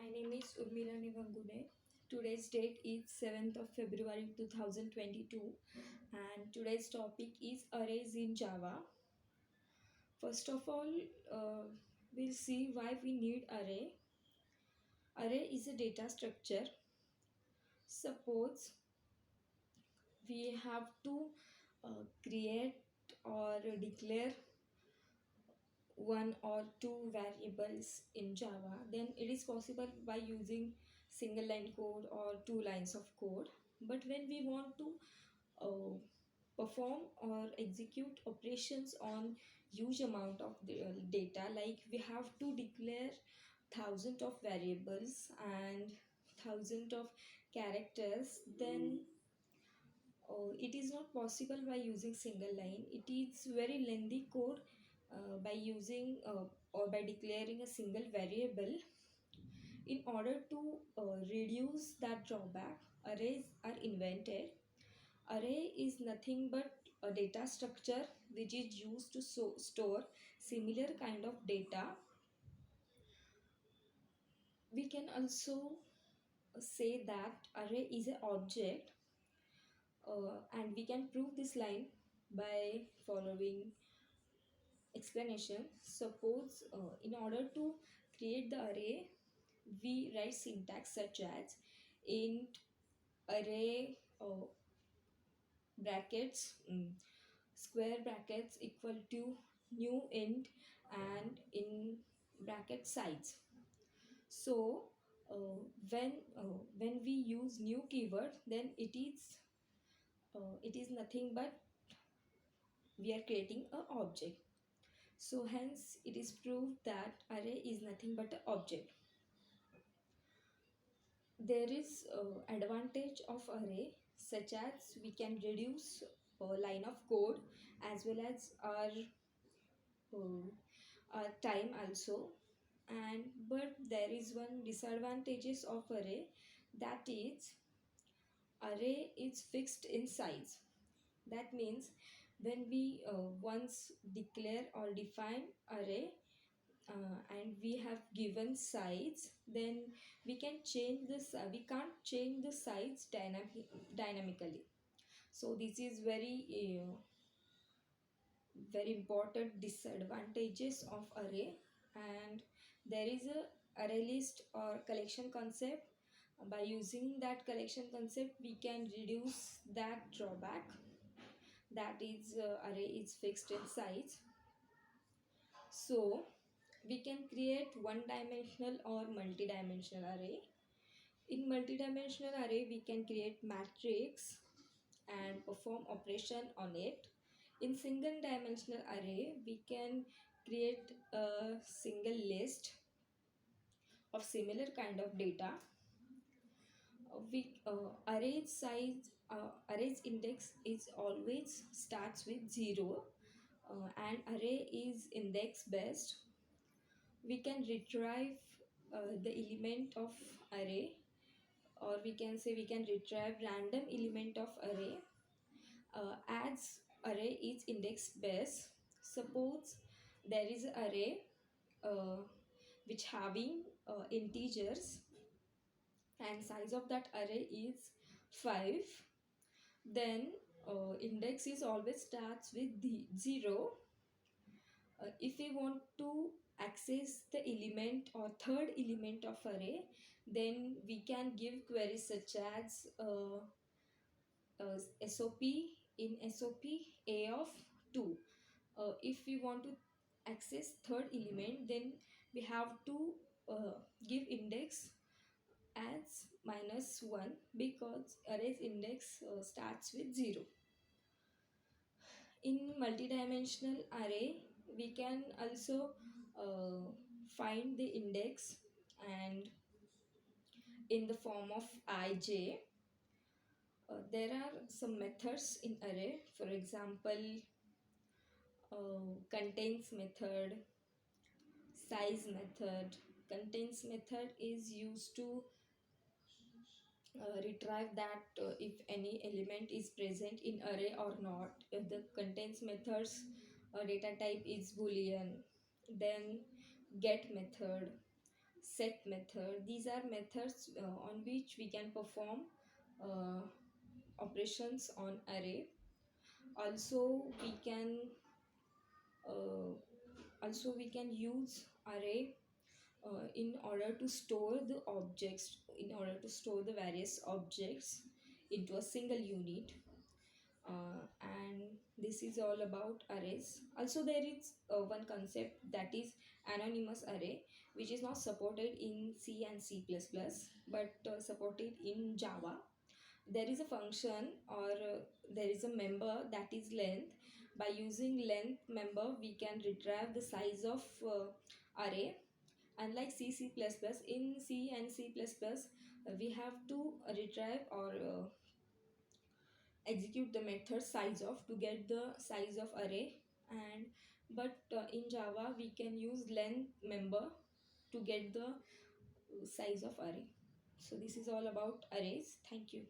My name is Urmila Nivangune. Today's date is 7th of February 2022 and today's topic is arrays in Java. First of all, we'll see why we need array. Array is a data structure. Suppose we have to create or declare one or two variables in Java, then it is possible by using single line code or two lines of code. But when we want to uh, perform or execute operations on huge amount of the data, like we have to declare thousands of variables and thousands of characters, then it is not possible by using single line. It is very lengthy code by using or by declaring a single variable. In order to reduce that drawback, arrays are invented. Array is nothing but a data structure which is used to store similar kind of data. We can also say that array is an object, and we can prove this line by following explanation. Suppose in order to create the array, we write syntax such as int array brackets square brackets equal to new int and in bracket size. So when we use new keyword, then it is nothing but we are creating a object. So hence it is proved that array is nothing but an object. There is advantage of array such as we can reduce a line of code as well as uh, our time also. And but there is one disadvantages of array, that is array is fixed in size. That means when we once declare or define array and we have given size, then we can change this. We can't change the size dynamically. So this is very important disadvantages of array. And there is a array list or collection concept. By using that collection concept, we can reduce that drawback, that is array is fixed in size. So we can create one dimensional or multi-dimensional array. In multi-dimensional array, we can create matrix and perform operation on it. In single dimensional array, we can create a single list of similar kind of data. We array's index is always starts with 0, and array is index based. We can retrieve the element of array, or we can say we can retrieve random element of array as array is index based. Suppose there is an array uh, which having integers and size of that array is 5, then index is always starts with the 0. If we want to access the element or third element of array, then we can give queries such as SOP in SOP A of 2. If we want to access third element, then we have to give index as -1 because array's index starts with 0. In multidimensional array, we can also find the index and in the form of ij. There are some methods in array, for example contains method, size method. Contains method is used to retrieve that if any element is present in array or not. If the contains methods data type is boolean. Then get method, set method. These are methods on which we can perform uh, operations on array. Also we can uh, use array in order to store the objects, in order to store the various objects into a single unit. And this is all about arrays. Also there is one concept, that is anonymous array, which is not supported in C and C++, but supported in Java. There is a function, or there is a member, that is length. By using length member we can retrieve the size of array. Unlike C++, in C and C++, we have to retrieve or execute the method size of to get the size of array. And but in Java we can use length member to get the size of array. So this is all about arrays. Thank you.